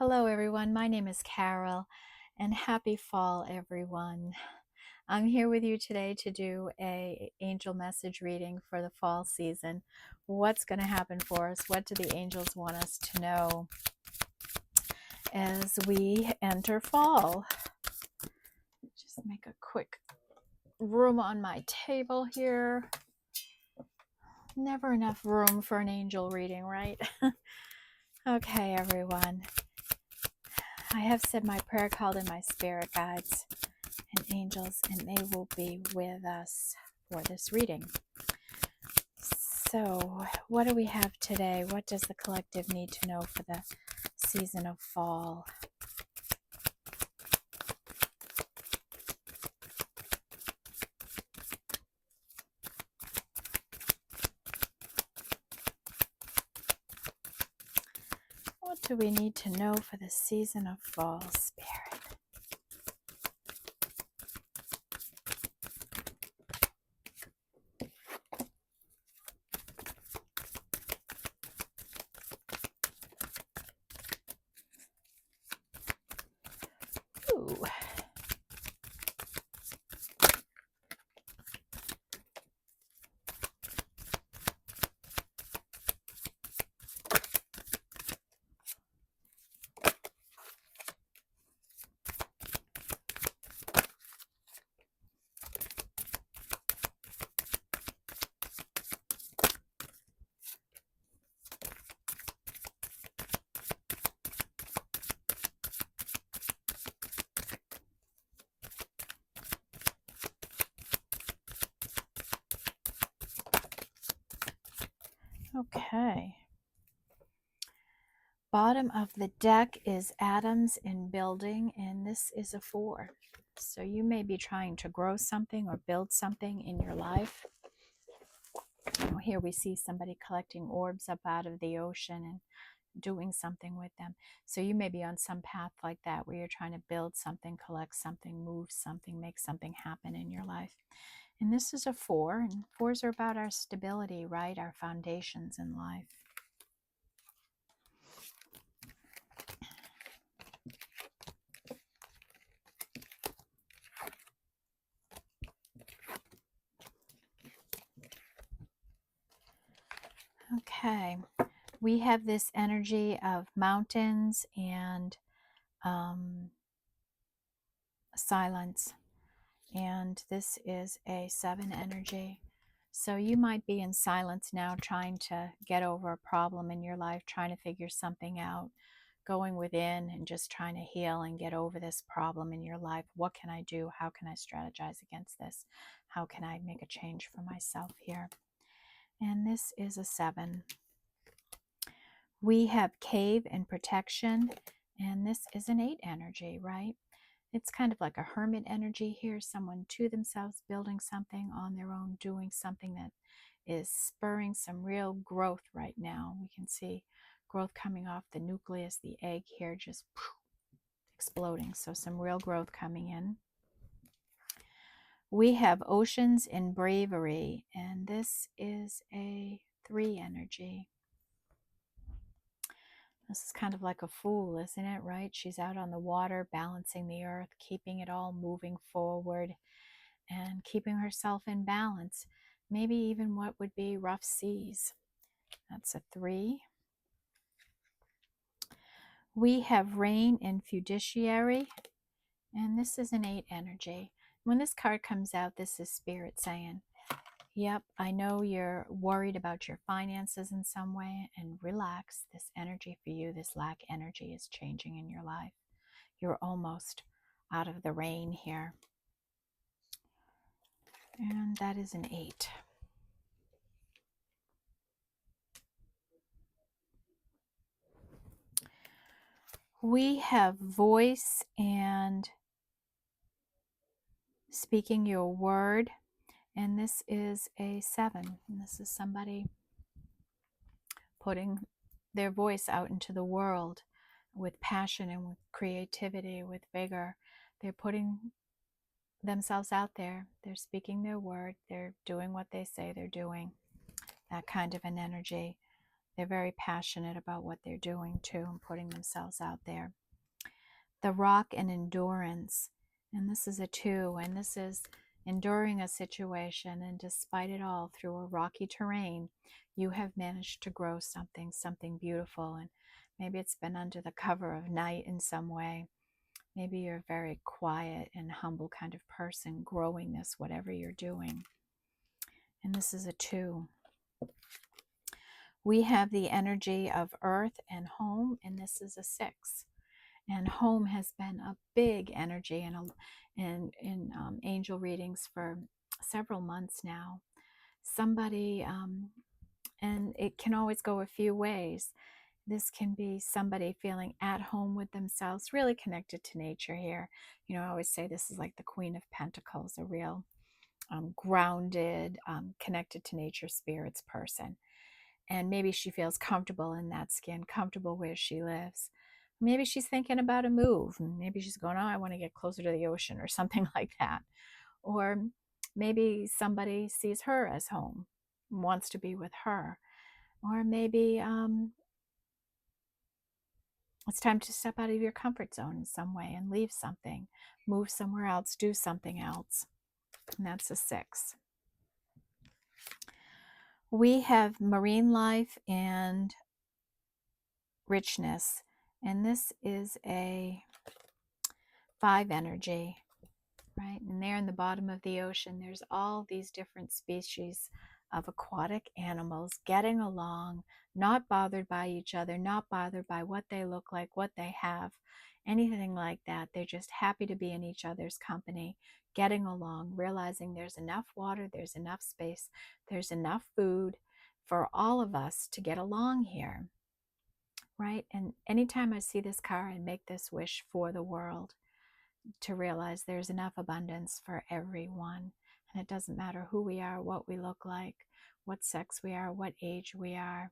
Hello, everyone. My name is Carol, and happy fall, everyone. I'm here with you today to do a angel message reading for the fall season. What's going to happen for us? What do the angels want us to know as we enter fall? Just make a quick room on my table here. Never enough room for an angel reading, right? Okay, everyone. I have said my prayer, called in my spirit guides and angels, and they will be with us for this reading. So, what do we have today? What does the collective need to know for the season of fall? What do we need to know for the season of fall, Spirit? Ooh. Okay. Bottom of the deck is atoms in building, and this is a 4. So you may be trying to grow something or build something in your life. Here we see somebody collecting orbs up out of the ocean and doing something with them. So you may be on some path like that where you're trying to build something, collect something, move something, make something happen in your life. And this is a 4, and 4s are about our stability, right? Our foundations in life. Okay, we have this energy of mountains and silence, and this is a 7 energy. So you might be in silence now, trying to get over a problem in your life, trying to figure something out, going within and just trying to heal and get over this problem in your life. What can I do? How can I strategize against this? How can I make a change for myself here? And this is a 7. We have cave and protection, and this is an 8 energy, right? It's kind of like a hermit energy here, someone to themselves, building something on their own, doing something that is spurring some real growth right now. We can see growth coming off the nucleus, the egg here, just exploding. So some real growth coming in. We have oceans in bravery, and this is a 3 energy. This is kind of like a fool, isn't it, right? She's out on the water, balancing the earth, keeping it all moving forward and keeping herself in balance. Maybe even what would be rough seas. That's a 3. We have rain in fiduciary, and this is an 8 energy. When this card comes out, this is Spirit saying, yep, I know you're worried about your finances in some way, and relax. This energy for you, this lack energy, is changing in your life. You're almost out of the rain here. And that is an 8. We have voice and speaking your word, and this is a 7. And this is somebody putting their voice out into the world with passion and with creativity, with vigor. They're putting themselves out there. They're speaking their word. They're doing what they say they're doing. That kind of an energy. They're very passionate about what they're doing too and putting themselves out there. The rock and endurance. And this is a 2, and this is enduring a situation, and despite it all, through a rocky terrain, you have managed to grow something beautiful. And maybe it's been under the cover of night in some way. Maybe you're a very quiet and humble kind of person growing this, whatever you're doing. And this is a 2. We have the energy of earth and home, and this is a 6. And home has been a big energy in angel readings for several months now. Somebody, and it can always go a few ways. This can be somebody feeling at home with themselves, really connected to nature here. You know, I always say this is like the Queen of Pentacles, a real grounded, connected to nature spirits person. And maybe she feels comfortable in that skin, comfortable where she lives. Maybe she's thinking about a move. Maybe she's going, oh, I want to get closer to the ocean or something like that. Or maybe somebody sees her as home, wants to be with her. Or maybe it's time to step out of your comfort zone in some way and leave something, move somewhere else, do something else. And that's a 6. We have marine life and richness, and this is a 5 energy, right? And there in the bottom of the ocean, there's all these different species of aquatic animals getting along, not bothered by each other, not bothered by what they look like, what they have, anything like that. They're just happy to be in each other's company, getting along, realizing there's enough water, there's enough space, there's enough food for all of us to get along here, right? And anytime I see this card, I make this wish for the world, to realize there's enough abundance for everyone. And it doesn't matter who we are, what we look like, what sex we are, what age we are.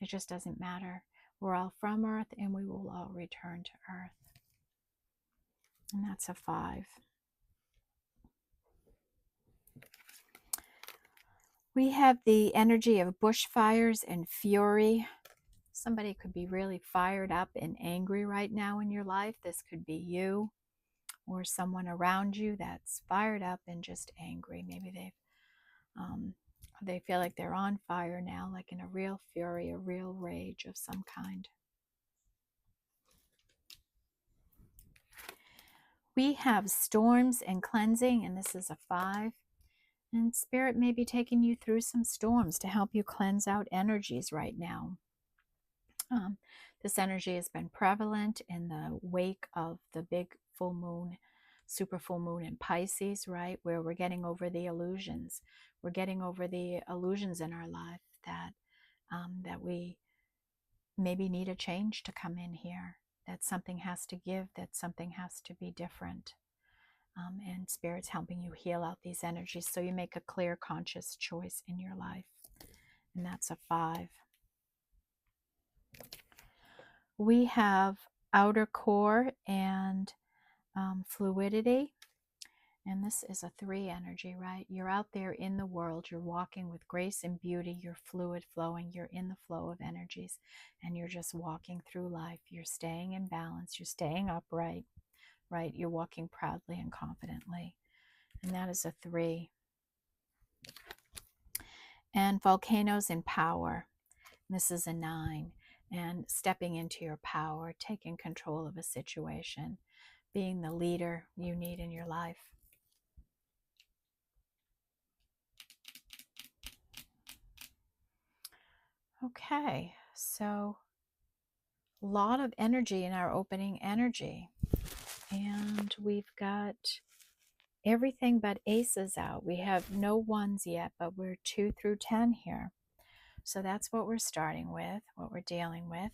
It just doesn't matter. We're all from Earth, and we will all return to Earth. And that's a 5. We have the energy of bushfires and fury. Somebody could be really fired up and angry right now in your life. This could be you or someone around you that's fired up and just angry. Maybe they feel like they're on fire now, like in a real fury, a real rage of some kind. We have storms and cleansing, and this is a 5. And Spirit may be taking you through some storms to help you cleanse out energies right now. This energy has been prevalent in the wake of the big full moon, super full moon in Pisces, right? Where we're getting over the illusions. We're getting over the illusions in our life that we maybe need a change to come in here, that something has to give, that something has to be different. And Spirit's helping you heal out these energies so you make a clear, conscious choice in your life. And that's a 5. We have outer core and fluidity. And this is a 3 energy, right? You're out there in the world, you're walking with grace and beauty, you're fluid flowing, you're in the flow of energies, and you're just walking through life. You're staying in balance, you're staying upright, right? You're walking proudly and confidently. And that is a 3. And volcanoes in power. This is a 9. And stepping into your power, taking control of a situation, being the leader you need in your life. Okay, so a lot of energy in our opening energy. And we've got everything but aces out. We have no ones yet, but we're 2 through 10 here. So that's what we're starting with, what we're dealing with.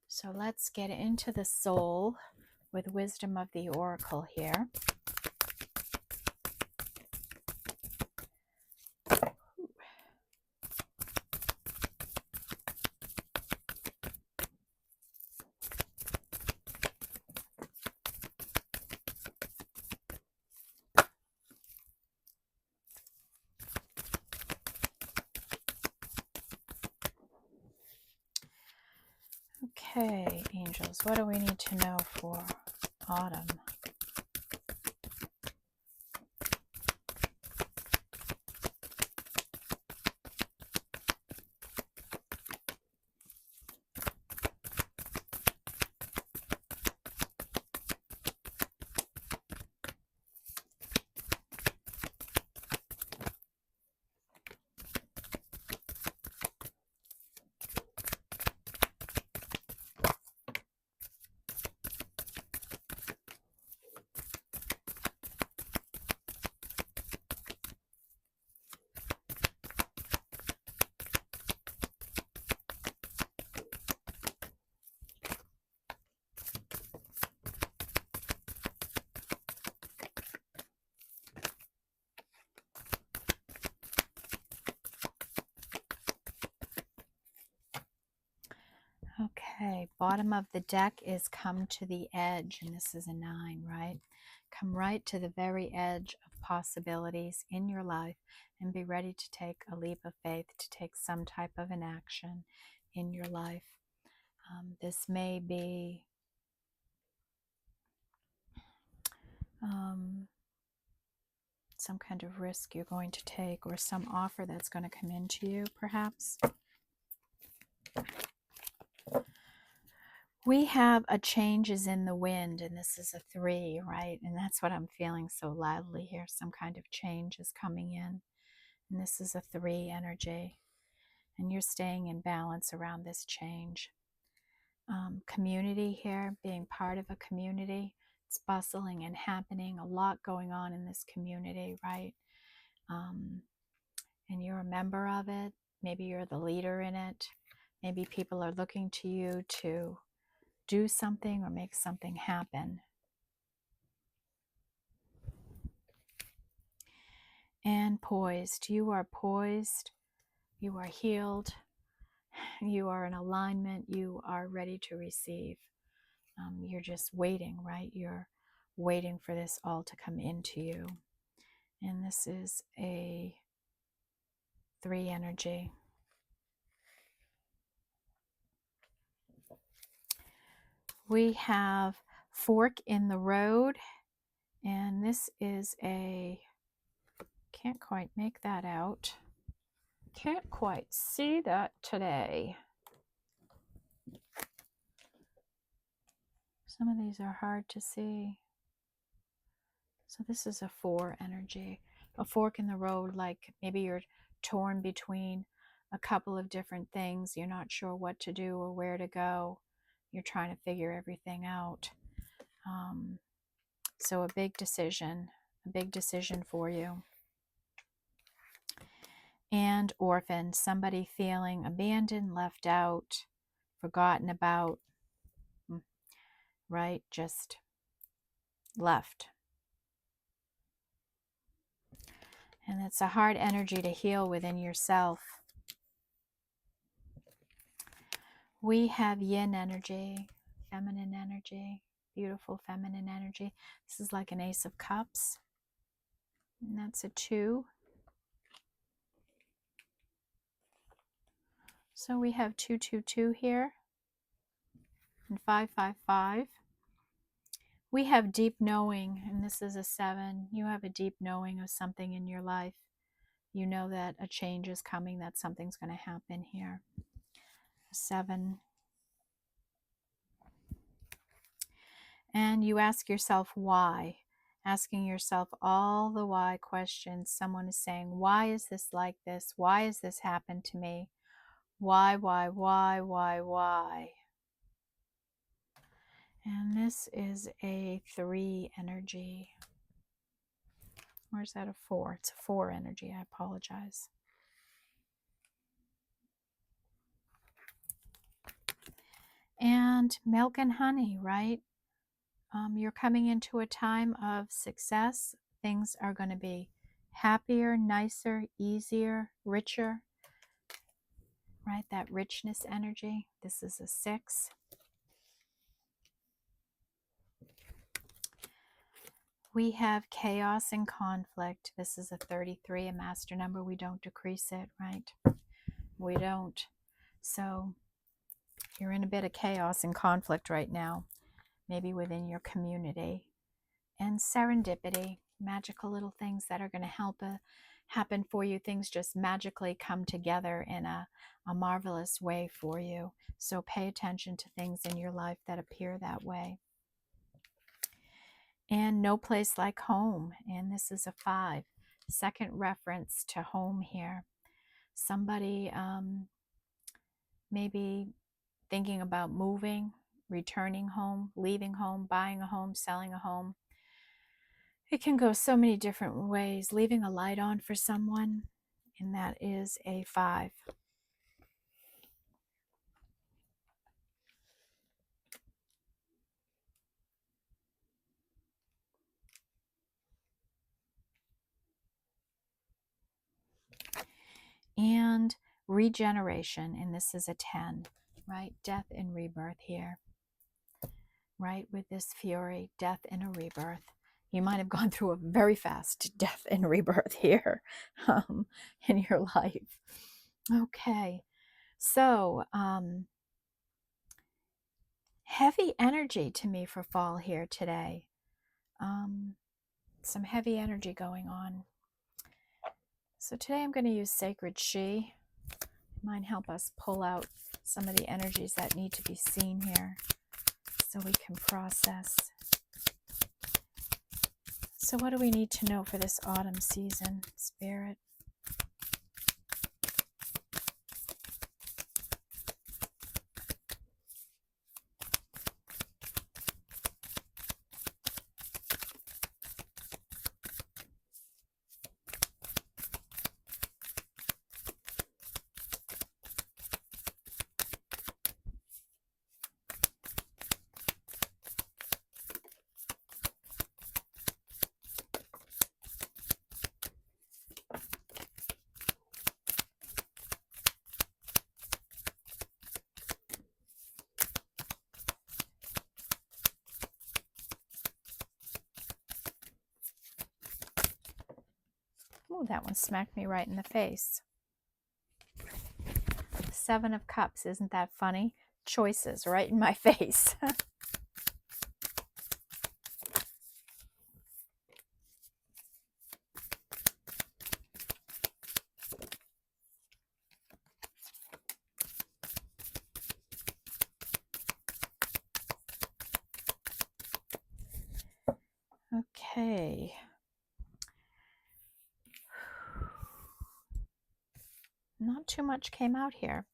So let's get into the soul with wisdom of the oracle here. angels, what do we need to know for autumn? Okay, bottom of the deck is come to the edge, and this is a 9, right? Come right to the very edge of possibilities in your life and be ready to take a leap of faith, to take some type of an action in your life. This may be some kind of risk you're going to take, or some offer that's going to come into you, perhaps. We have a change is in the wind, and this is a 3, right? And that's what I'm feeling so loudly here. Some kind of change is coming in, and this is a 3 energy, and you're staying in balance around this change. Community here, being part of a community. It's bustling and happening, a lot going on in this community, right? And you're a member of it. Maybe you're the leader in it. Maybe people are looking to you to do something or make something happen. And poised. You are poised. You are healed. You are in alignment. You are ready to receive. You're just waiting, right? You're waiting for this all to come into you. And this is a 3 energy. We have fork in the road, and this is a, can't quite make that out. Can't quite see that today. Some of these are hard to see. So this is a 4 energy. A fork in the road, like maybe you're torn between a couple of different things. You're not sure what to do or where to go. You're trying to figure everything out. So a big decision for you. And orphan, somebody feeling abandoned, left out, forgotten about, right? Just left. And it's a hard energy to heal within yourself. We have yin energy, feminine energy, beautiful feminine energy. This is like an Ace of Cups. And that's a 2. So we have 222 here. And 555. We have deep knowing, and this is a 7. You have a deep knowing of something in your life. You know that a change is coming, that something's going to happen here. 7. And you ask yourself why. Asking yourself all the why questions. Someone is saying, why is this like this? Why has this happened to me? Why? And this is a 3 energy. Or is that a 4? It's a 4 energy. I apologize. And milk and honey, right? You're coming into a time of success. Things are going to be happier, nicer, easier, richer, right? That richness energy. This is a 6. We have chaos and conflict. This is a 33, a master number. We don't decrease it, right? We don't. So You're in a bit of chaos and conflict right now, maybe within your community. And serendipity, magical little things that are going to help happen for you. Things just magically come together in a marvelous way for you. So pay attention to things in your life that appear that way. And no place like home. And this is a 5. Second reference to home here. Somebody maybe thinking about moving, returning home, leaving home, buying a home, selling a home. It can go so many different ways. Leaving a light on for someone, and that is a 5. And regeneration, and this is a 10, right? Death and rebirth here, right? With this fury, death and a rebirth. You might have gone through a very fast death and rebirth here in your life. Okay, so heavy energy to me for fall here today. Some heavy energy going on. So today I'm going to use Sacred She. It might help us pull out some of the energies that need to be seen here so we can process. So what do we need to know for this autumn season, Spirit? Oh, that one smacked me right in the face. 7 of Cups, isn't that funny? Choices right in my face. Okay. Not too much came out here.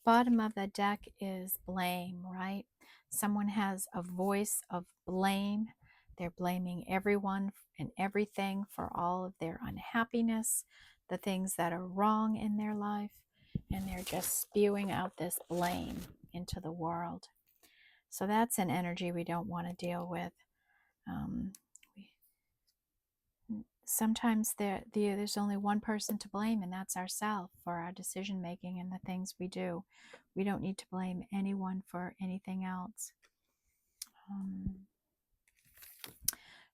Bottom of the deck is blame, right? Someone has a voice of blame. They're blaming everyone and everything for all of their unhappiness, the things that are wrong in their life, and they're just spewing out this blame into the world. So that's an energy we don't want to deal with. Sometimes there's only one person to blame, and that's ourselves for our decision making and the things we do. We don't need to blame anyone for anything else.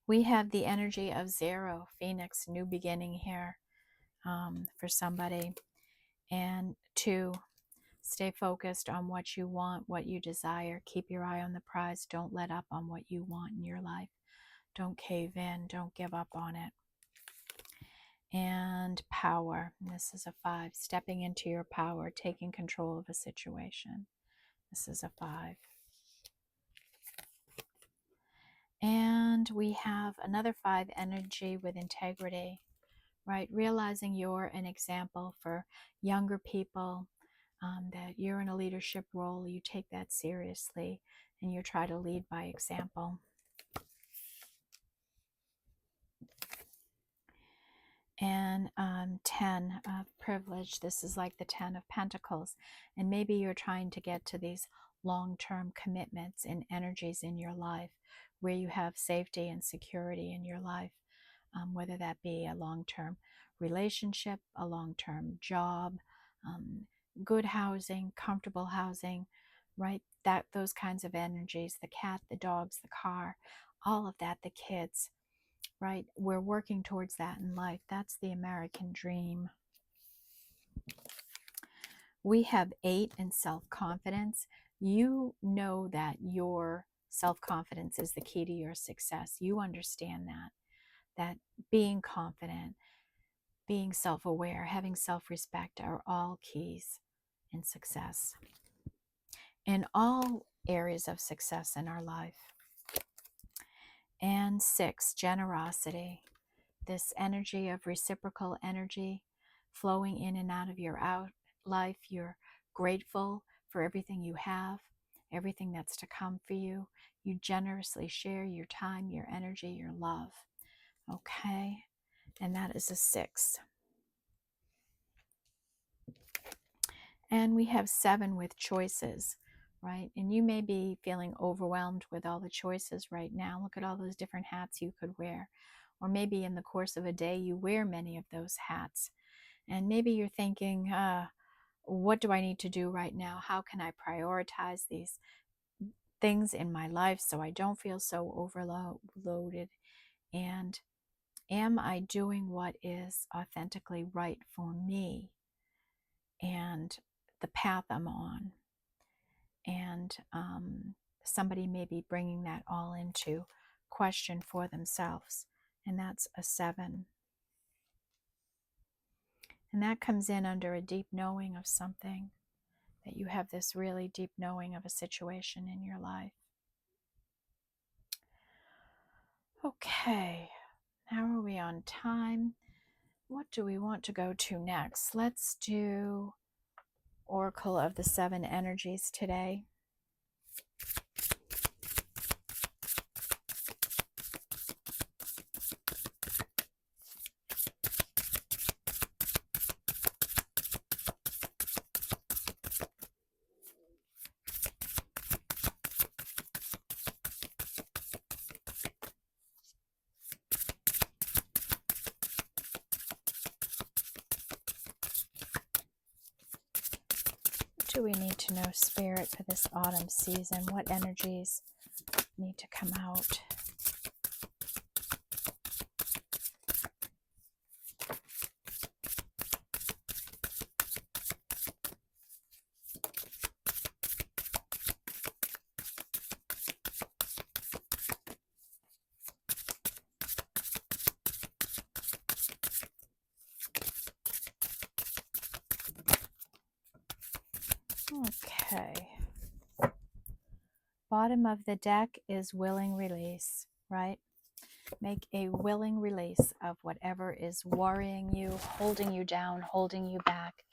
We have the energy of 0, Phoenix, new beginning here for somebody. And 2, stay focused on what you want, what you desire. Keep your eye on the prize. Don't let up on what you want in your life. Don't cave in. Don't give up on it. And power. And this is a 5. Stepping into your power, taking control of a situation. This is a 5. And we have another 5 energy with integrity, right? Realizing you're an example for younger people, that you're in a leadership role. You take that seriously and you try to lead by example. And 10 of privilege. This is like the 10 of Pentacles. And maybe you're trying to get to these long-term commitments and energies in your life where you have safety and security in your life, whether that be a long-term relationship, a long-term job, good housing, comfortable housing, right? Those kinds of energies, the cat, the dogs, the car, all of that, the kids. Right? We're working towards that in life. That's the American dream. We have 8 in self-confidence. You know that your self-confidence is the key to your success. You understand that being confident, being self-aware, having self-respect are all keys in success, in all areas of success in our life. And 6, generosity. This energy of reciprocal energy flowing in and out of your life. You're grateful for everything you have, everything that's to come for you. You generously share your time, your energy, your love. Okay? And that is a 6. And we have 7 with choices, right? And you may be feeling overwhelmed with all the choices right now. Look at all those different hats you could wear. Or maybe in the course of a day, you wear many of those hats. And maybe you're thinking, what do I need to do right now? How can I prioritize these things in my life so I don't feel so overloaded? And am I doing what is authentically right for me and the path I'm on? And somebody may be bringing that all into question for themselves. And that's a 7. And that comes in under a deep knowing of something, that you have this really deep knowing of a situation in your life. Okay, how are we on time? What do we want to go to next? Let's do Oracle of the 7 energies today. What do we need to know, Spirit, for this autumn season? What energies need to come out? Okay. Bottom of the deck is willing release, right? Make a willing release of whatever is worrying you, holding you down, holding you back.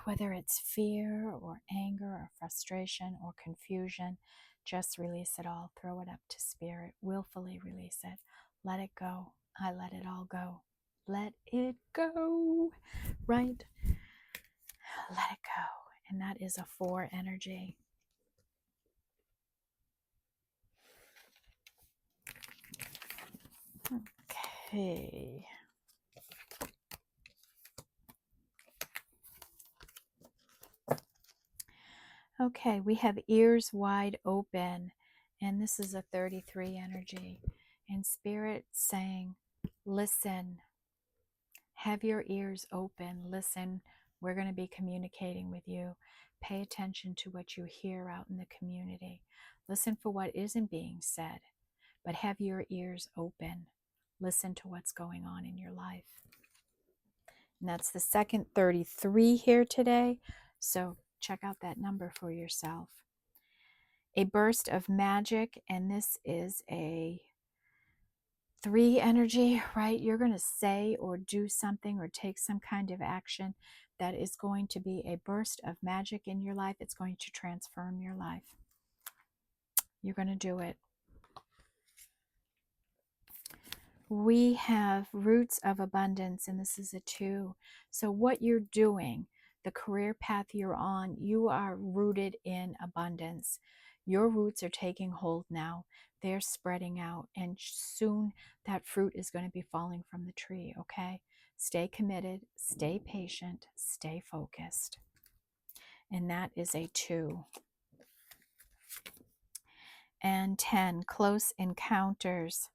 Whether it's fear or anger or frustration or confusion, just release it all. Throw it up to Spirit. Willfully release it. Let it go. I let it all go. Let it go. Right? Let it go. And that is a 4 energy. Okay. Okay, we have ears wide open, and this is a 33 energy. And Spirit saying, listen, have your ears open, listen. We're going to be communicating with you. Pay attention to what you hear out in the community. Listen for what isn't being said, but have your ears open. Listen to what's going on in your life. And that's the second 33 here today. So check out that number for yourself. A burst of magic, and this is a 3 energy, right? You're going to say or do something or take some kind of action that is going to be a burst of magic in your life. It's going to transform your life. You're going to do it. We have roots of abundance, and this is a 2. So what you're doing, the career path you're on, you are rooted in abundance. Your roots are taking hold now. They're spreading out, and soon that fruit is going to be falling from the tree, okay? Stay committed, stay patient, stay focused. And that is a 2. And 10, close encounters.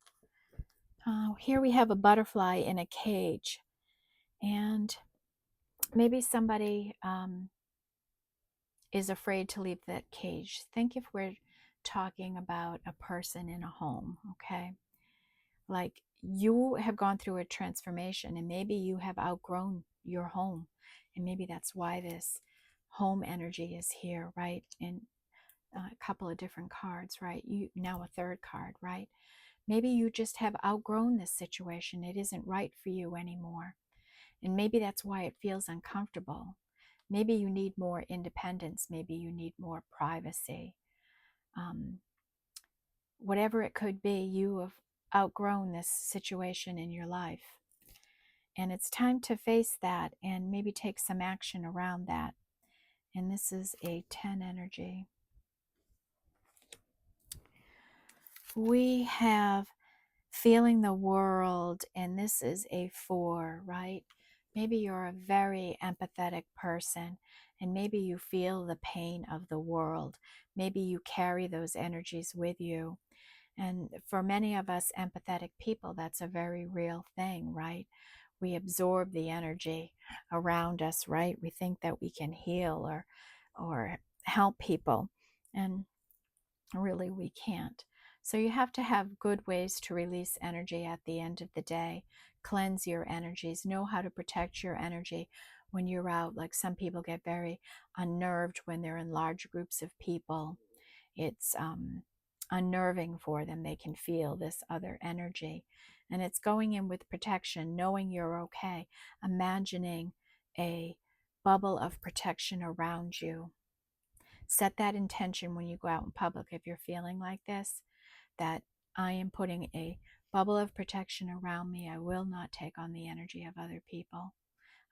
Here we have a butterfly in a cage, and maybe somebody is afraid to leave that cage. Think if we're talking about a person in a home, okay? Like you have gone through a transformation and maybe you have outgrown your home. And maybe that's why this home energy is here, right? In a couple of different cards, right? You now a third card, right? Maybe you just have outgrown this situation. It isn't right for you anymore. And maybe that's why it feels uncomfortable. Maybe you need more independence. Maybe you need more privacy. Whatever it could be, you have outgrown this situation in your life. And it's time to face that and maybe take some action around that. And this is a 10 energy. We have feeling the world, and this is a 4, right? Maybe you're a very empathetic person, and maybe you feel the pain of the world. Maybe you carry those energies with you. And for many of us empathetic people, that's a very real thing, right? We absorb the energy around us, right? We think that we can heal or help people, and really we can't. So you have to have good ways to release energy at the end of the day. Cleanse your energies. Know how to protect your energy when you're out. Like some people get very unnerved when they're in large groups of people. It's unnerving for them. They can feel this other energy. And it's going in with protection, knowing you're okay, imagining a bubble of protection around you. Set that intention when you go out in public if you're feeling like this, that I am putting a bubble of protection around me. I will not take on the energy of other people.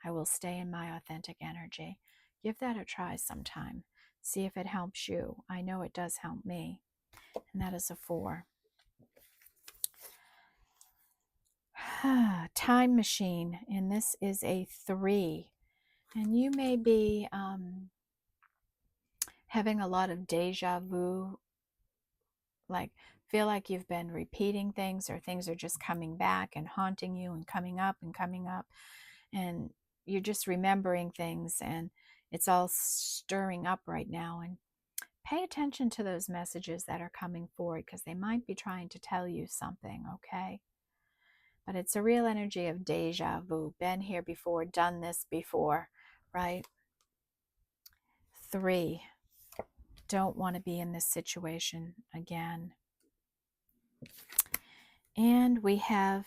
I will stay in my authentic energy. Give that a try sometime. See if it helps you. I know it does help me. And that is a 4. Time machine. And this is a 3. And you may be having a lot of deja vu, like feel like you've been repeating things, or things are just coming back and haunting you and coming up, and you're just remembering things, and it's all stirring up right now. And pay attention to those messages that are coming forward, because they might be trying to tell you something, okay? But it's a real energy of deja vu. Been here before, done this before, right? 3. Don't want to be in this situation again. And we have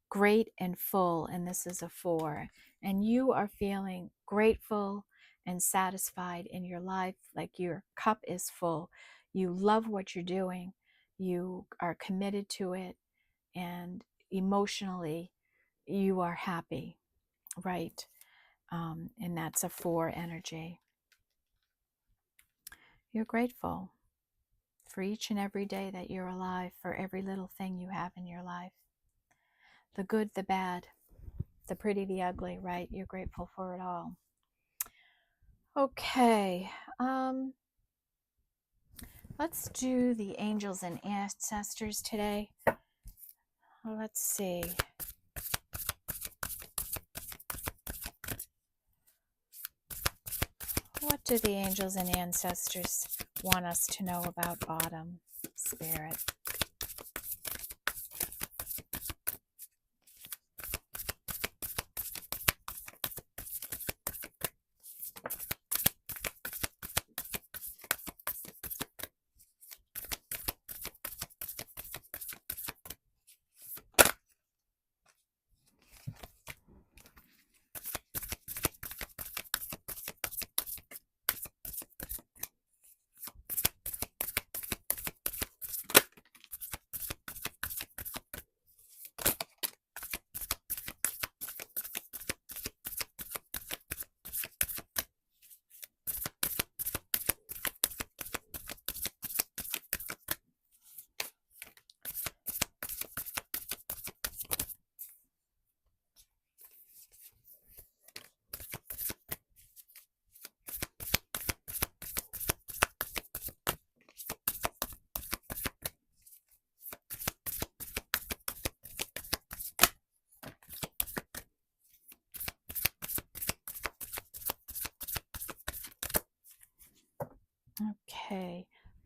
great and full, and this is a 4. And you are feeling grateful and satisfied in your life, like your cup is full. You love what you're doing. You are committed to it, and emotionally you are happy, right? And that's a 4 energy. You're grateful for each and every day that you're alive, for every little thing you have in your life. The good, the bad, the pretty, the ugly, right? You're grateful for it all. Okay, let's do the angels and ancestors today. Let's see. What do the angels and ancestors want us to know about autumn, Spirit?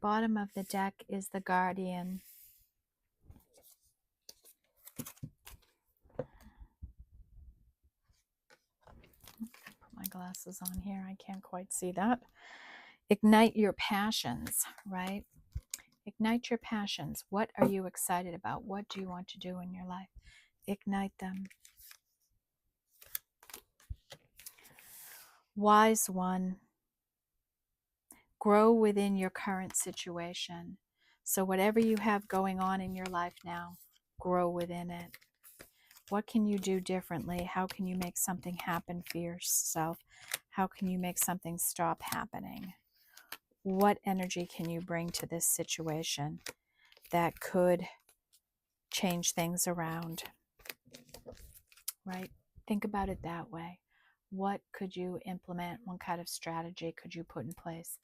Bottom of the deck is the Guardian. Put my glasses on here. I can't quite see that. Ignite your passions, right? Ignite your passions. What are you excited about? What do you want to do in your life? Ignite them. Wise one. Grow within your current situation. So whatever you have going on in your life now, grow within it. What can you do differently? How can you make something happen for yourself? How can you make something stop happening? What energy can you bring to this situation that could change things around? Right? Think about it that way. What could you implement? What kind of strategy could you put in place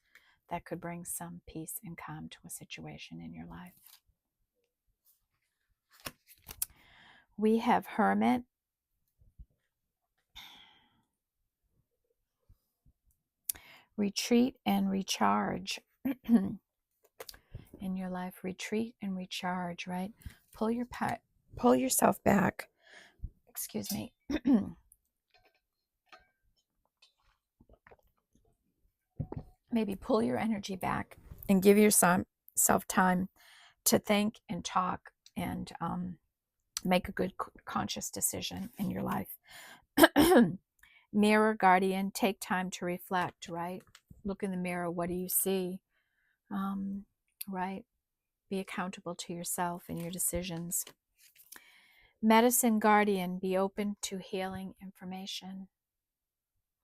that could bring some peace and calm to a situation in your life? We have Hermit. Retreat and recharge. In your life, retreat and recharge, right? Pull yourself back. Excuse me. Maybe pull your energy back and give yourself time to think and talk and make a good conscious decision in your life. Mirror, Guardian, take time to reflect, right? Look in the mirror. What do you see? Right? Be accountable to yourself and your decisions. Medicine, Guardian, be open to healing information,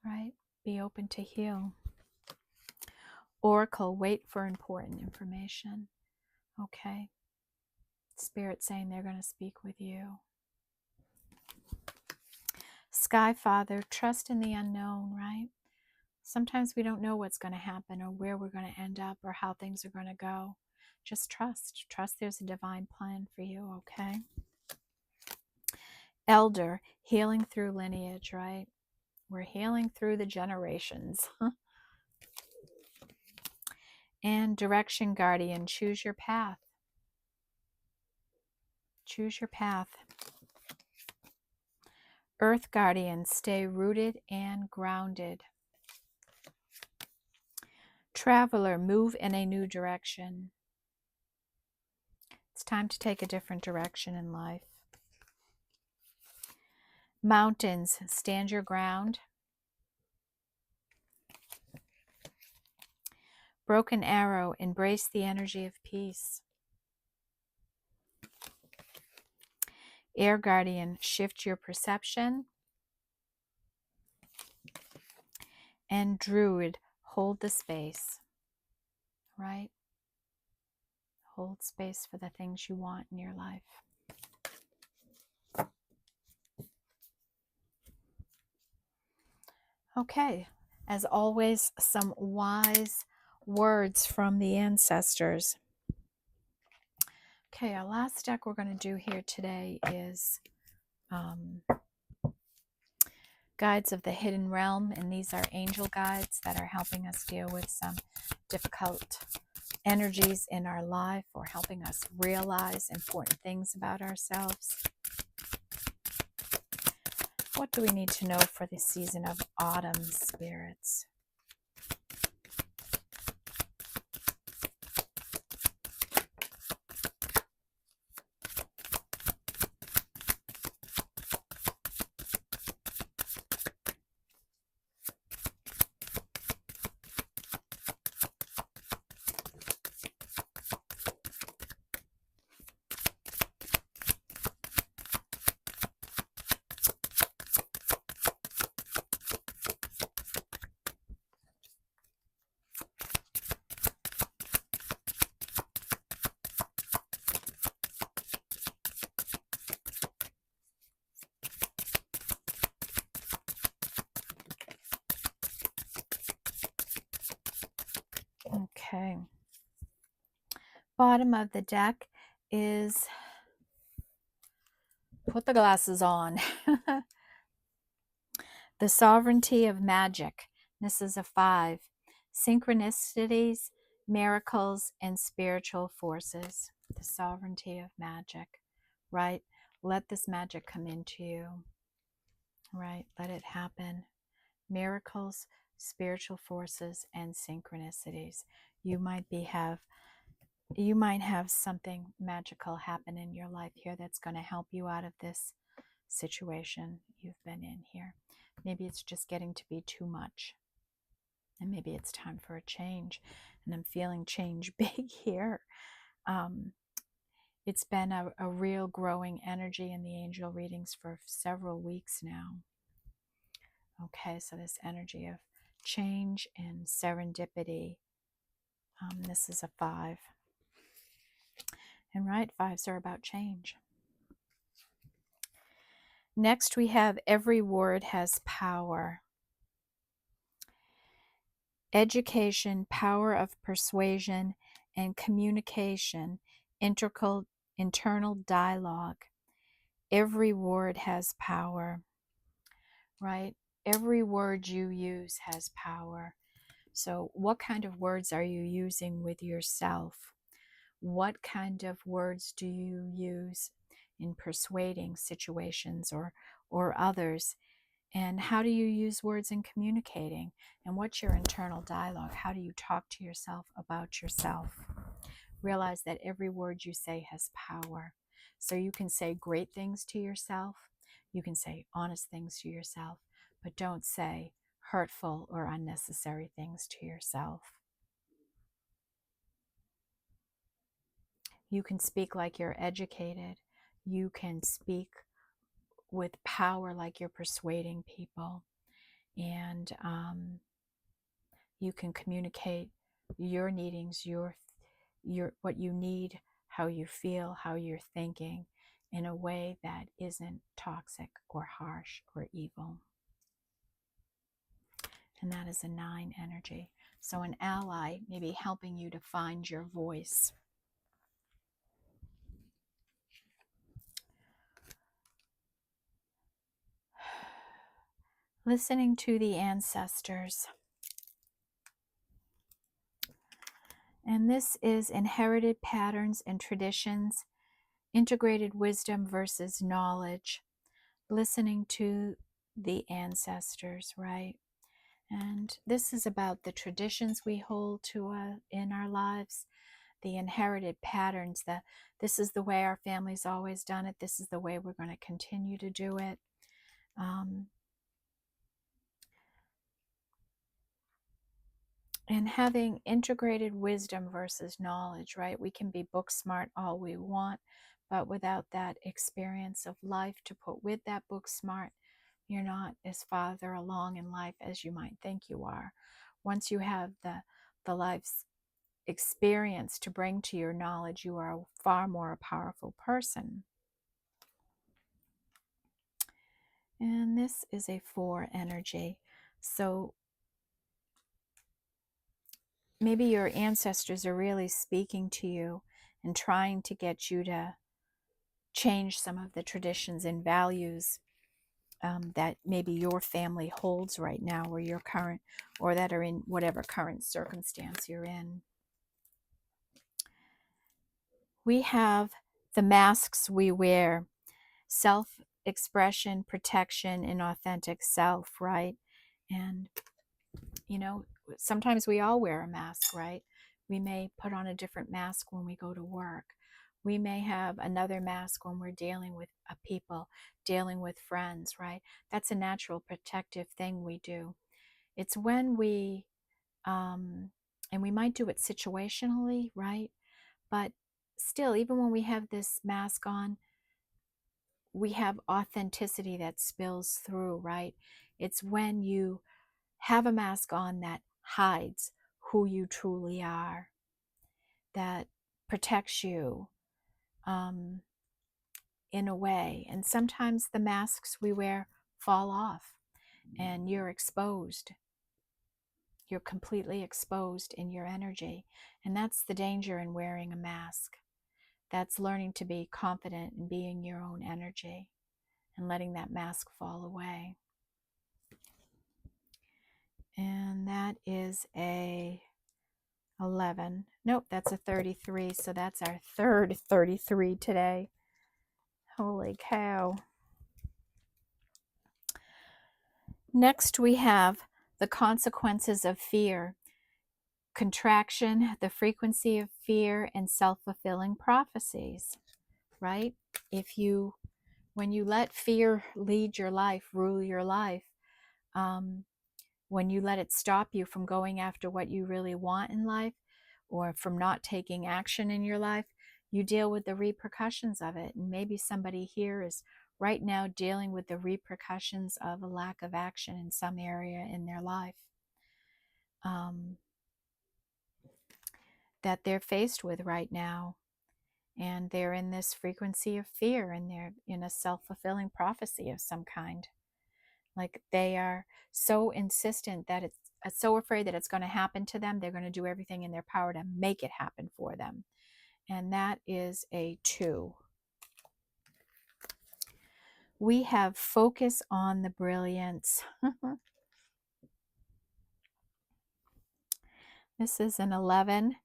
right? Be open to heal. Oracle, wait for important information. Okay. Spirit saying they're going to speak with you. Sky Father, trust in the unknown, right? Sometimes we don't know what's going to happen or where we're going to end up or how things are going to go. Just trust. Trust there's a divine plan for you, okay? Elder, healing through lineage, right? We're healing through the generations. And Direction, Guardian, choose your path. Choose your path. Earth, Guardian, stay rooted and grounded. Traveler, move in a new direction. It's time to take a different direction in life. Mountains, stand your ground. Broken Arrow, embrace the energy of peace. Air Guardian, shift your perception. And Druid, hold the space, right? Hold space for the things you want in your life. Okay, as always, some wise words from the ancestors. Okay, our last deck we're going to do here today is Guides of the Hidden Realm, and these are angel guides that are helping us deal with some difficult energies in our life or helping us realize important things about ourselves. What do we need to know for the season of autumn, spirits? Okay. Bottom of the deck is, put the glasses on, the Sovereignty of Magic. This is a 5. Synchronicities Miracles and spiritual forces, the sovereignty of magic, right? Let this magic come into you, right? Let it happen. Miracles, spiritual forces, and synchronicities. You might have something magical happen in your life here that's going to help you out of this situation you've been in here. Maybe it's just getting to be too much, and maybe it's time for a change. And I'm feeling change big here. It's been a real growing energy in the angel readings for several weeks now. Okay, so this energy of change and serendipity. This is a 5. And right, 5s are about change. Next, we have every word has power. Education, power of persuasion and communication, internal dialogue. Every word has power, right? Every word you use has power. So what kind of words are you using with yourself? What kind of words do you use in persuading situations or others? And how do you use words in communicating? And what's your internal dialogue? How do you talk to yourself about yourself? Realize that every word you say has power. So you can say great things to yourself. You can say honest things to yourself, but don't say hurtful or unnecessary things to yourself. You can speak like you're educated. You can speak with power like you're persuading people. And you can communicate your needings, your what you need, how you feel, how you're thinking in a way that isn't toxic or harsh or evil. And that is a 9 energy. So an ally may be helping you to find your voice. Listening to the ancestors. And this is inherited patterns and traditions, integrated wisdom versus knowledge. Listening to the ancestors, right? And this is about the traditions we hold to in our lives, the inherited patterns, that this is the way our family's always done it. This is the way we're going to continue to do it. And having integrated wisdom versus knowledge, right? We can be book smart all we want, but without that experience of life to put with that book smart, you're not as farther along in life as you might think you are. Once you have the life's experience to bring to your knowledge, you are far more a powerful person. And this is a 4 energy. So maybe your ancestors are really speaking to you and trying to get you to change some of the traditions and values that maybe your family holds right now, or your current, or that are in whatever current circumstance you're in. We have the masks we wear: self-expression, protection, and authentic self, right? And you know, sometimes we all wear a mask, right? We may put on a different mask when we go to work. We may have another mask when we're dealing with people, dealing with friends, right? That's a natural protective thing we do. It's when and we might do it situationally, right? But still, even when we have this mask on, we have authenticity that spills through, right? It's when you have a mask on that hides who you truly are, that protects you in a way. And sometimes the masks we wear fall off and you're exposed. You're completely exposed in your energy. And that's the danger in wearing a mask. That's learning to be confident in being your own energy and letting that mask fall away. And that is a 11. Nope, that's a 33. So that's our third 33 today. Holy cow. Next, we have the consequences of fear. Contraction, the frequency of fear, and self-fulfilling prophecies, right? When you let fear lead your life, rule your life, when you let it stop you from going after what you really want in life or from not taking action in your life, you deal with the repercussions of it. And maybe somebody here is right now dealing with the repercussions of a lack of action in some area in their life that they're faced with right now. And they're in this frequency of fear, and they're in a self-fulfilling prophecy of some kind. Like they are so insistent that it's so afraid that it's going to happen to them, they're going to do everything in their power to make it happen for them. And that is a 2. We have focus on the brilliance. This is an 11.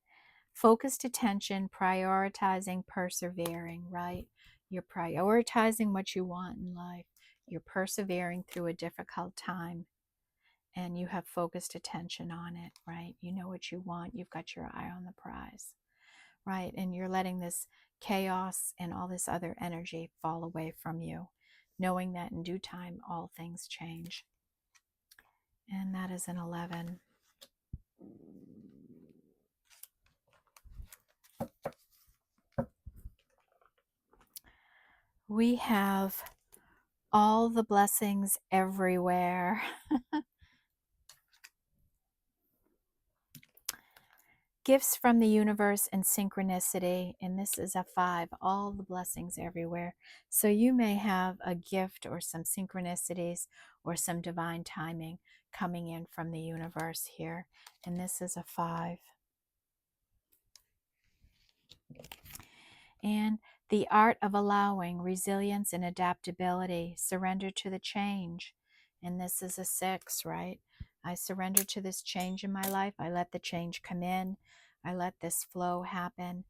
Focused attention, prioritizing, persevering, right? You're prioritizing what you want in life. You're persevering through a difficult time, and you have focused attention on it, right? You know what you want. You've got your eye on the prize, right? And you're letting this chaos and all this other energy fall away from you, knowing that in due time, all things change. And that is an 11. We have all the blessings everywhere. Gifts from the universe and synchronicity, and this is a 5, all the blessings everywhere. So you may have a gift or some synchronicities or some divine timing coming in from the universe here, and this is a 5. And the art of allowing, resilience and adaptability, surrender to the change, and this is a 6, right? I surrender to this change in my life. I let the change come in. I let this flow happen.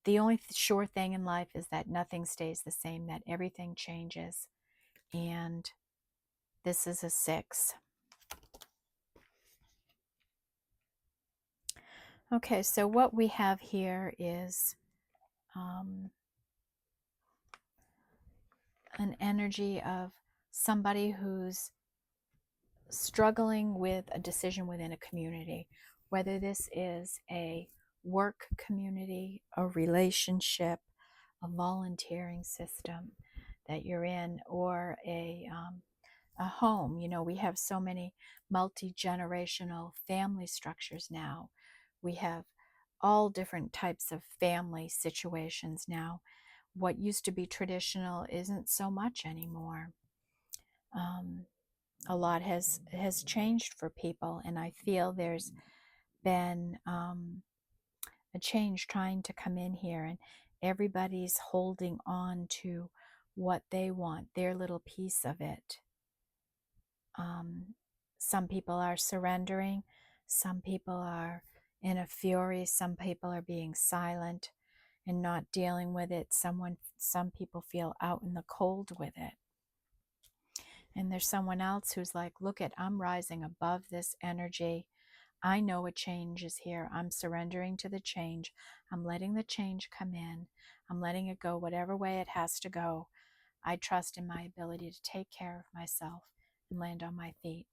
The only sure thing in life is that nothing stays the same, that everything changes. And this is a 6. Okay, so what we have here is an energy of somebody who's struggling with a decision within a community, whether this is a work community, a relationship, a volunteering system that you're in, or a home. You know, we have so many multi-generational family structures now. We have all different types of family situations now. What used to be traditional isn't so much anymore. A lot has changed for people, and I feel there's been a change trying to come in here, and everybody's holding on to what they want, their little piece of it. Some people are surrendering, some people are in a fury, some people are being silent and not dealing with it. Some people feel out in the cold with it. And there's someone else who's like, look at, I'm rising above this energy. I know a change is here. I'm surrendering to the change. I'm letting the change come in. I'm letting it go whatever way it has to go. I trust in my ability to take care of myself and land on my feet.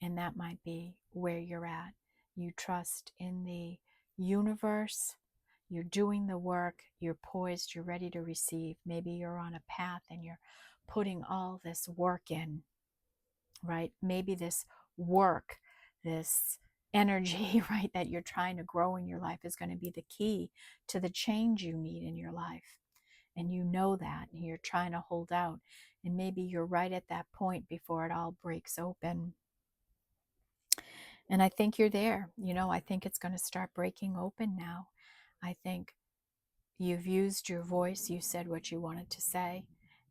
And that might be where you're at. You trust in the universe. You're doing the work. You're poised. You're ready to receive. Maybe you're on a path and you're putting all this work in, right? Maybe this work, this energy, right, that you're trying to grow in your life is going to be the key to the change you need in your life. And you know that, and you're trying to hold out. And maybe you're right at that point before it all breaks open. And I think you're there. You know, I think it's going to start breaking open now. I think you've used your voice. You said what you wanted to say,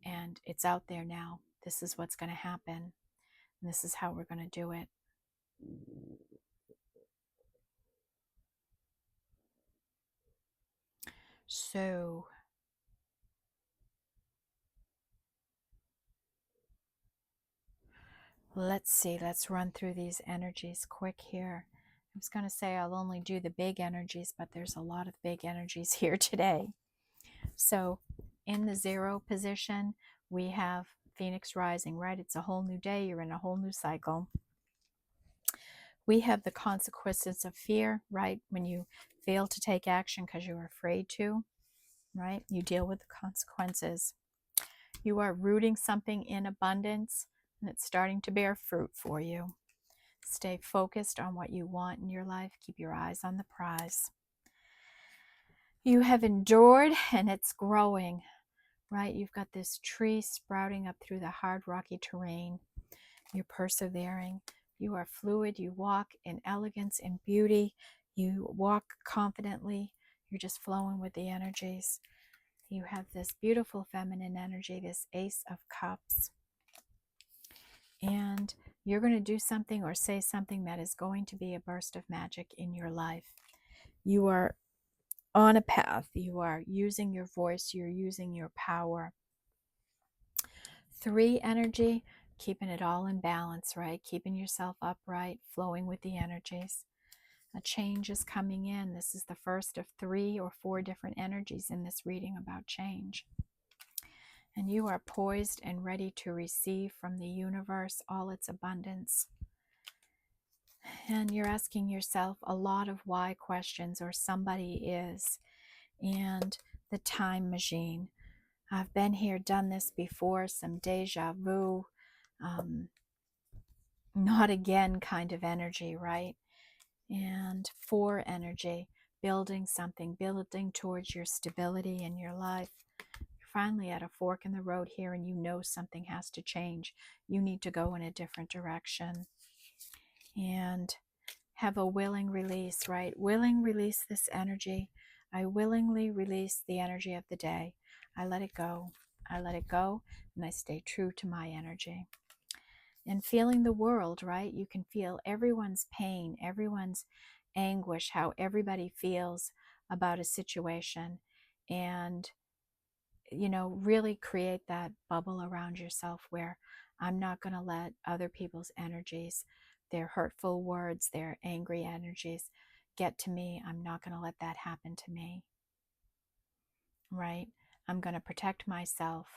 and it's out there now. This is what's going to happen. And this is how we're going to do it. So let's see, let's run through these energies quick here. I was going to say I'll only do the big energies, but there's a lot of big energies here today. So in the 0 position, we have Phoenix rising, right? It's a whole new day. You're in a whole new cycle. We have the consequences of fear, right? When you fail to take action because you're afraid to, right? You deal with the consequences. You are rooting something in abundance, and it's starting to bear fruit for you. Stay focused on what you want in your life. Keep your eyes on the prize. You have endured, and it's growing, right? You've got this tree sprouting up through the hard, rocky terrain. You're persevering. You are fluid. You walk in elegance and beauty. You walk confidently. You're just flowing with the energies. You have this beautiful feminine energy, this Ace of Cups. And you're going to do something or say something that is going to be a burst of magic in your life. You are on a path. You are using your voice. You're using your power. 3 energy, keeping it all in balance, right? Keeping yourself upright, flowing with the energies. A change is coming in. This is the first of 3 or 4 different energies in this reading about change. And you are poised and ready to receive from the universe all its abundance. And you're asking yourself a lot of why questions, or somebody is. And the time machine. I've been here, done this before, some deja vu, not again kind of energy, right? And 4 energy, building something, building towards your stability in your life. You're finally at a fork in the road here, and you know something has to change. You need to go in a different direction. And have a willing release, right? Willing release this energy. I willingly release the energy of the day. I let it go. I let it go, and I stay true to my energy. And feeling the world, right? You can feel everyone's pain, everyone's anguish, how everybody feels about a situation. And, you know, really create that bubble around yourself where I'm not going to let other people's energies, their hurtful words, their angry energies get to me. I'm not going to let that happen to me, right? I'm going to protect myself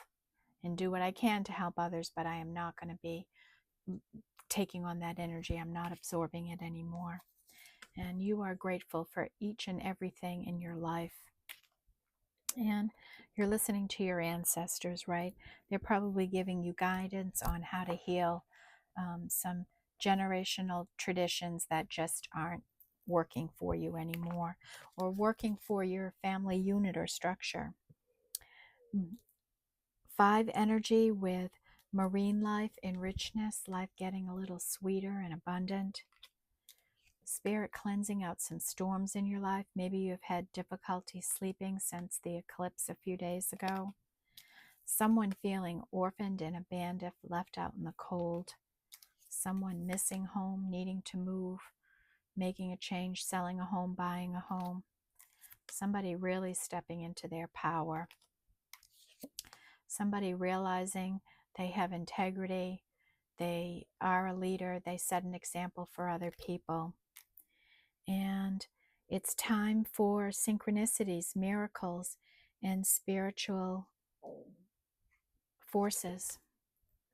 and do what I can to help others, but I am not going to be taking on that energy. I'm not absorbing it anymore. And you are grateful for each and everything in your life. And you're listening to your ancestors, right? They're probably giving you guidance on how to heal some generational traditions that just aren't working for you anymore, or working for your family unit or structure. 5 energy with marine life and richness, life getting a little sweeter and abundant. Spirit cleansing out some storms in your life. Maybe you've had difficulty sleeping since the eclipse a few days ago. Someone feeling orphaned and abandoned, left out in the cold. Someone missing home, needing to move, making a change, selling a home, buying a home. Somebody really stepping into their power. Somebody realizing they have integrity, they are a leader, they set an example for other people. And it's time for synchronicities, miracles, and spiritual forces.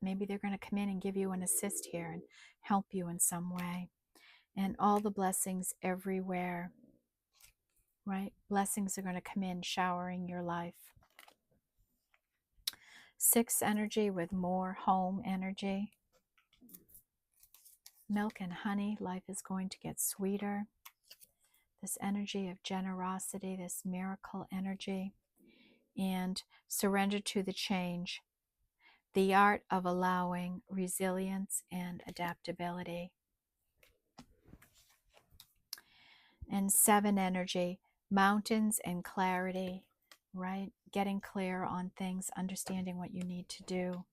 Maybe they're going to come in and give you an assist here and help you in some way. And all the blessings everywhere, right? Blessings are going to come in, showering your life. 6 energy with more home energy. Milk and honey, life is going to get sweeter. This energy of generosity, this miracle energy. And surrender to the change. The art of allowing resilience and adaptability. And 7 energy, mountains and clarity, right? Getting clear on things, understanding what you need to do.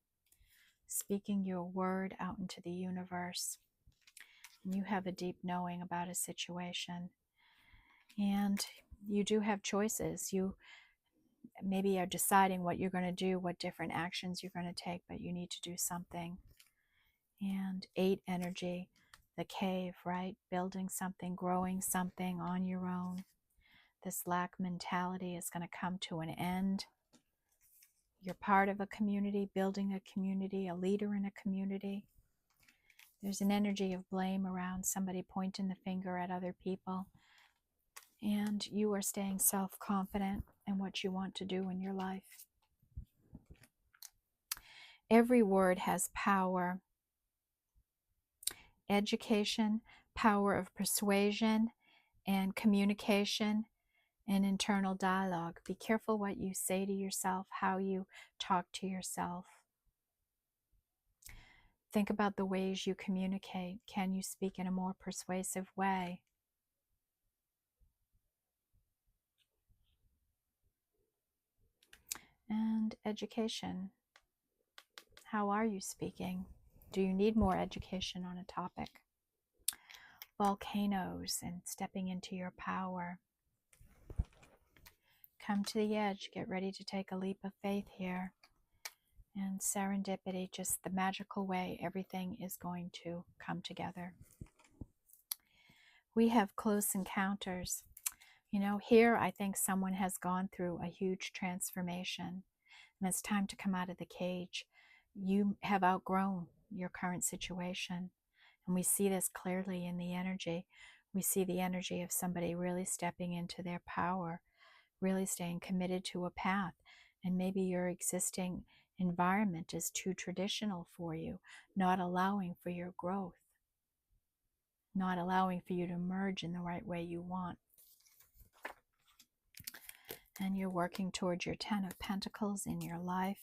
Speaking your word out into the universe. And you have a deep knowing about a situation. And you do have choices. You maybe are deciding what you're going to do, what different actions you're going to take, but you need to do something. And 8 energy, the cave, right? Building something, growing something on your own. This lack mentality is going to come to an end. You're part of a community, building a community, a leader in a community. There's an energy of blame around, somebody pointing the finger at other people. And you are staying self-confident in what you want to do in your life. Every word has power. Education, power of persuasion and communication and internal dialogue. Be careful what you say to yourself, how you talk to yourself. Think about the ways you communicate. Can you speak in a more persuasive way? And education. How are you speaking? Do you need more education on a topic? Volcanoes and stepping into your power. Come to the edge. Get ready to take a leap of faith here. And serendipity, just the magical way everything is going to come together. We have close encounters. You know, here I think someone has gone through a huge transformation, and it's time to come out of the cage. You have outgrown your current situation, and we see this clearly in the energy. We see the energy of somebody really stepping into their power, really staying committed to a path, and maybe your existing environment is too traditional for you, not allowing for your growth, not allowing for you to merge in the right way you want. And you're working towards your 10 of Pentacles in your life.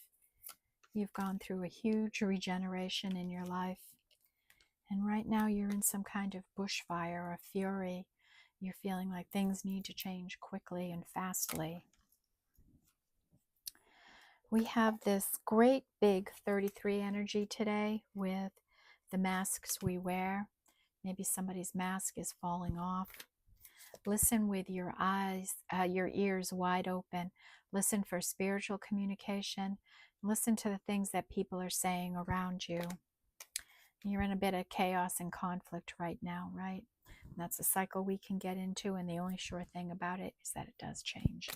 You've gone through a huge regeneration in your life. And right now you're in some kind of bushfire or fury. You're feeling like things need to change quickly and fastly. We have this great big 33 energy today with the masks we wear. Maybe somebody's mask is falling off. Listen with your eyes, your ears wide open. Listen for spiritual communication. Listen to the things that people are saying around you. You're in a bit of chaos and conflict right now, right? And that's a cycle we can get into, and the only sure thing about it is that it does change.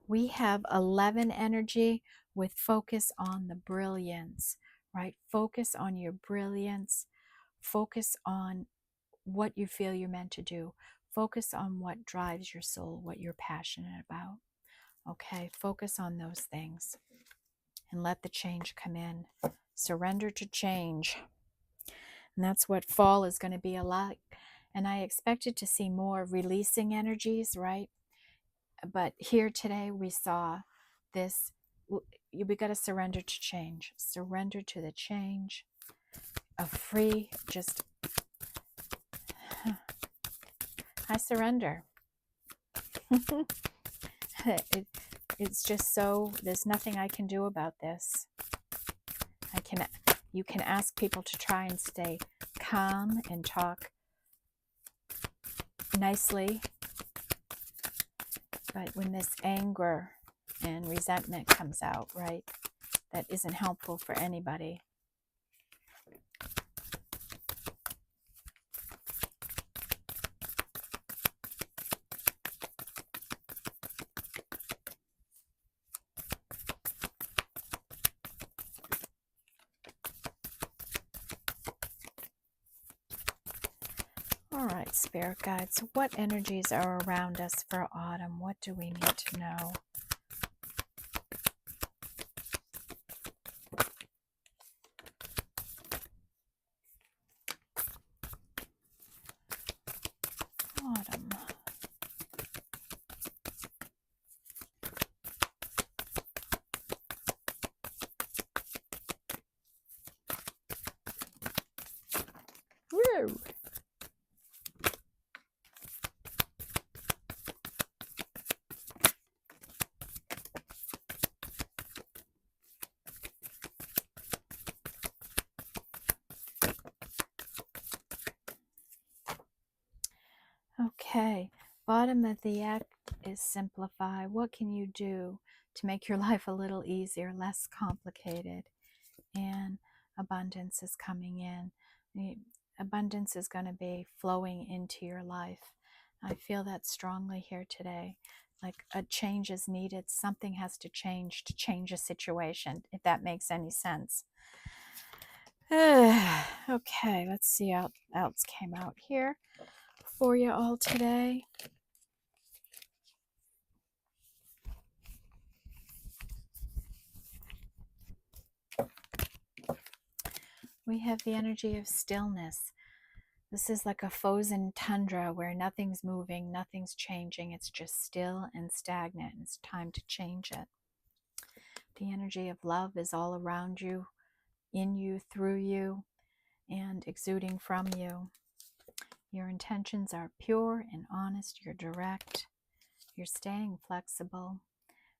We have 11 energy with focus on the brilliance, right? Focus on your brilliance. Focus on what you feel you're meant to do. Focus on what drives your soul, what you're passionate about. Okay, focus on those things and let the change come in. Surrender to change. And that's what fall is going to be like. And I expected to see more releasing energies, right? But here today we saw this. We got to surrender to change. Surrender to the change of free, just, I surrender. It's just so, there's nothing I can do about this. You can ask people to try and stay calm and talk nicely. But when this anger and resentment comes out, right, that isn't helpful for anybody. All right, Spirit Guides, what energies are around us for autumn? What do we need to know? Autumn. Woo! Okay, bottom of the deck is simplify. What can you do to make your life a little easier, less complicated? And abundance is coming in. Abundance is going to be flowing into your life. I feel that strongly here today. Like a change is needed. Something has to change a situation, if that makes any sense. Okay, let's see what else came out here for you all today. We have the energy of stillness. This is like a frozen tundra where nothing's moving, nothing's changing. It's just still and stagnant. It's time to change it. The energy of love is all around you, in you, through you, and exuding from you. Your intentions are pure and honest. You're direct. You're staying flexible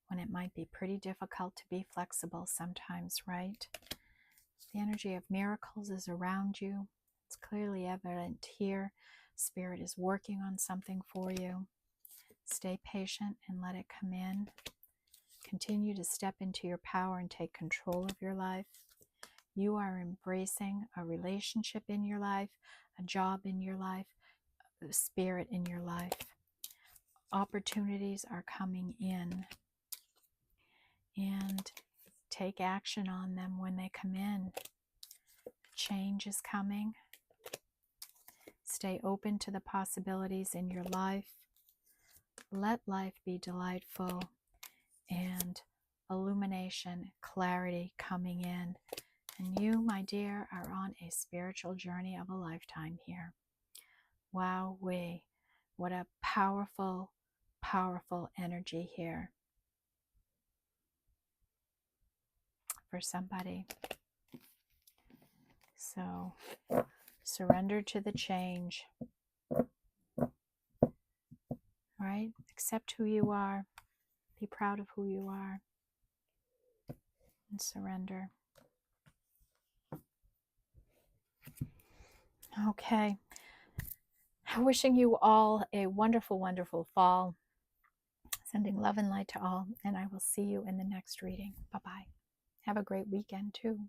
when it might be pretty difficult to be flexible sometimes, right? The energy of miracles is around you. It's clearly evident here. Spirit is working on something for you. Stay patient and let it come in. Continue to step into your power and take control of your life. You are embracing a relationship in your life, a job in your life, a spirit in your life. Opportunities are coming in, and take action on them when they come in. Change is coming. Stay open to the possibilities in your life. Let life be delightful, and illumination, clarity coming in. And you, my dear, are on a spiritual journey of a lifetime here. Wow-wee. What a powerful, powerful energy here for somebody. So, surrender to the change. Right? Accept who you are. Be proud of who you are. And surrender. Okay. Wishing you all a wonderful, wonderful fall. Sending love and light to all. And I will see you in the next reading. Bye-bye. Have a great weekend too.